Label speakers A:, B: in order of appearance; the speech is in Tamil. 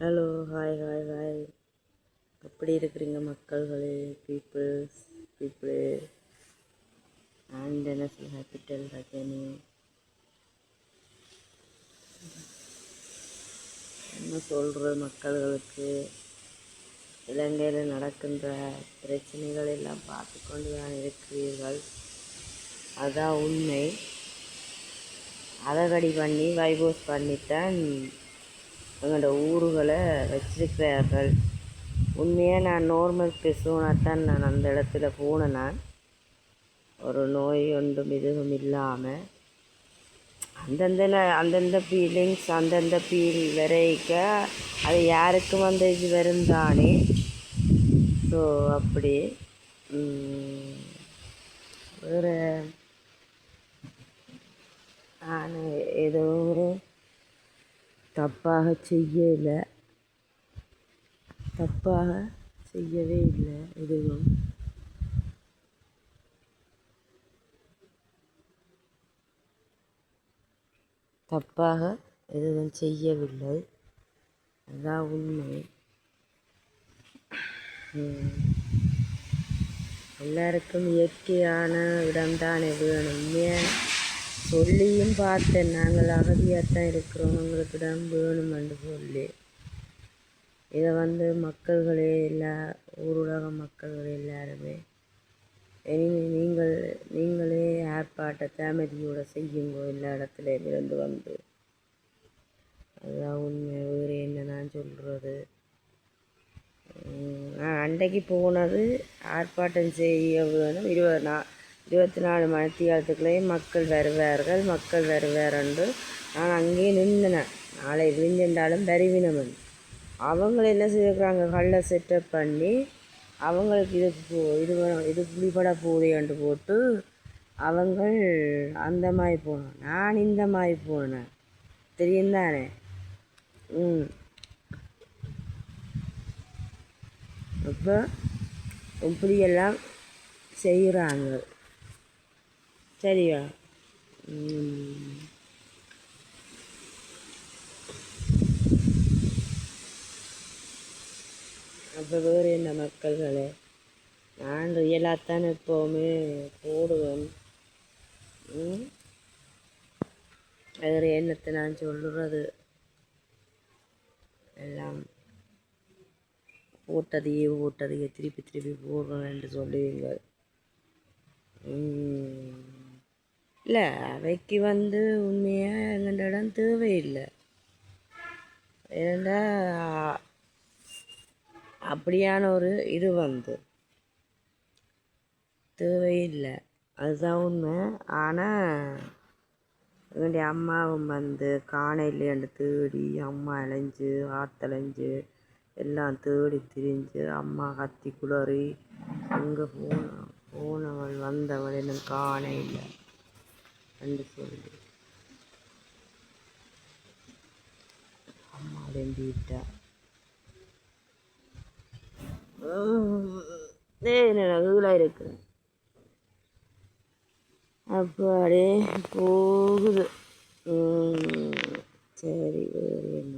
A: Hello, hi hi hi. எப்படி இருக்கிறீங்க மக்கள்களே, பீப்புளே அண்ட் நேஷனல் கேபிட்டல் ரஜினி? என்ன சொல்கிறது மக்கள்களுக்கு? இலங்கையில் நடக்கின்ற பிரச்சனைகள் எல்லாம் பார்த்து கொண்டு தான் இருக்கிறீர்கள். அதான் உண்மை. அதகடி பண்ணி வைபோஸ் பண்ணித்தான் எங்களோட ஊர்களை வச்சிருக்கிறார்கள். உண்மையாக நான் நார்மல் பேசுவனாத்தான் நான் அந்த இடத்துல போனேன். நான் ஒரு நோய் ஒன்றும் இதுவும் இல்லாமல் அந்தந்த ஃபீலிங்ஸ் அந்தந்த ஃபீல் வரைக்க அது யாருக்கும் அந்த இது வரும் தானே. ஸோ அப்படி வேறு நான் ஏதோ ஒரு தப்பாக செய்யவே இல்லை. எதுவும் தப்பாக எதுவும் செய்யவில்லை. அதுதான் உண்மை. எல்லாருக்கும் இயற்கையான இடம்தான் வேணும். சொல்லியும் பார்த்தேன், நாங்கள் அகதியாகத்தான் இருக்கிறோம், உங்களுக்கு இடம் வேணும் என்று சொல்லி. இதை மக்கள்களே ஊருலக மக்கள்களே எல்லாருமே நீங்களே ஆர்ப்பாட்டத்தை அமைதியோடு செய்யுங்க எல்லா இடத்துலையும் இருந்து. அதுதான் உண்மை. வேறு என்ன நான் சொல்கிறது? அன்றைக்கு போனது ஆர்ப்பாட்டம் செய்ய வேணும். 24 மணித்தியாலத்துக்குள்ளேயும் மக்கள் வருவார் என்று நான் அங்கேயே நின்றினேன். நாளை விழிஞ்சின்றாலும் வருவினவன் அவங்கள என்ன செய்யறாங்க, கல்லை செட்டப் பண்ணி அவங்களுக்கு இது புலிபட போதையன்று போட்டு அவங்கள் அந்த மாதிரி போனோம். நான் இந்த மாதிரி போனேன், தெரியும் தானே. இப்போ இப்படியெல்லாம் செய்கிறாங்க, சரியா? அப்போ வேறு என்ன மக்கள்களே, நான் ரியலாகத்தான் எப்போவுமே போடுவேன். வேறு என்னத்தை நான் சொல்கிறது? எல்லாம் போட்டதையே திருப்பி போடுறேன் என்று சொல்லுவீங்க. இல்லை, அவைக்கு உண்மையாக எங்கள்ட இடம் தேவையில்லை. ஏன்னா அப்படியான ஒரு இது தேவையில்லை, அதுதான் உண்மை. ஆனால் எங்களுடைய அம்மாவும் காணையிலேண்டு தேடி அம்மா அலைஞ்சு ஆத்தலைஞ்சு எல்லாம் தேடி திரிஞ்சு அம்மா கத்தி குளறி அங்கே போனவள் வந்தவள் இன்னும் காணையில் என்று சொல்லி அம்மா அடைஞ்சிட்டா. என்னடா வீடாக இருக்கிறேன் அப்படியே போகுது. சரி, வேறு என்ன?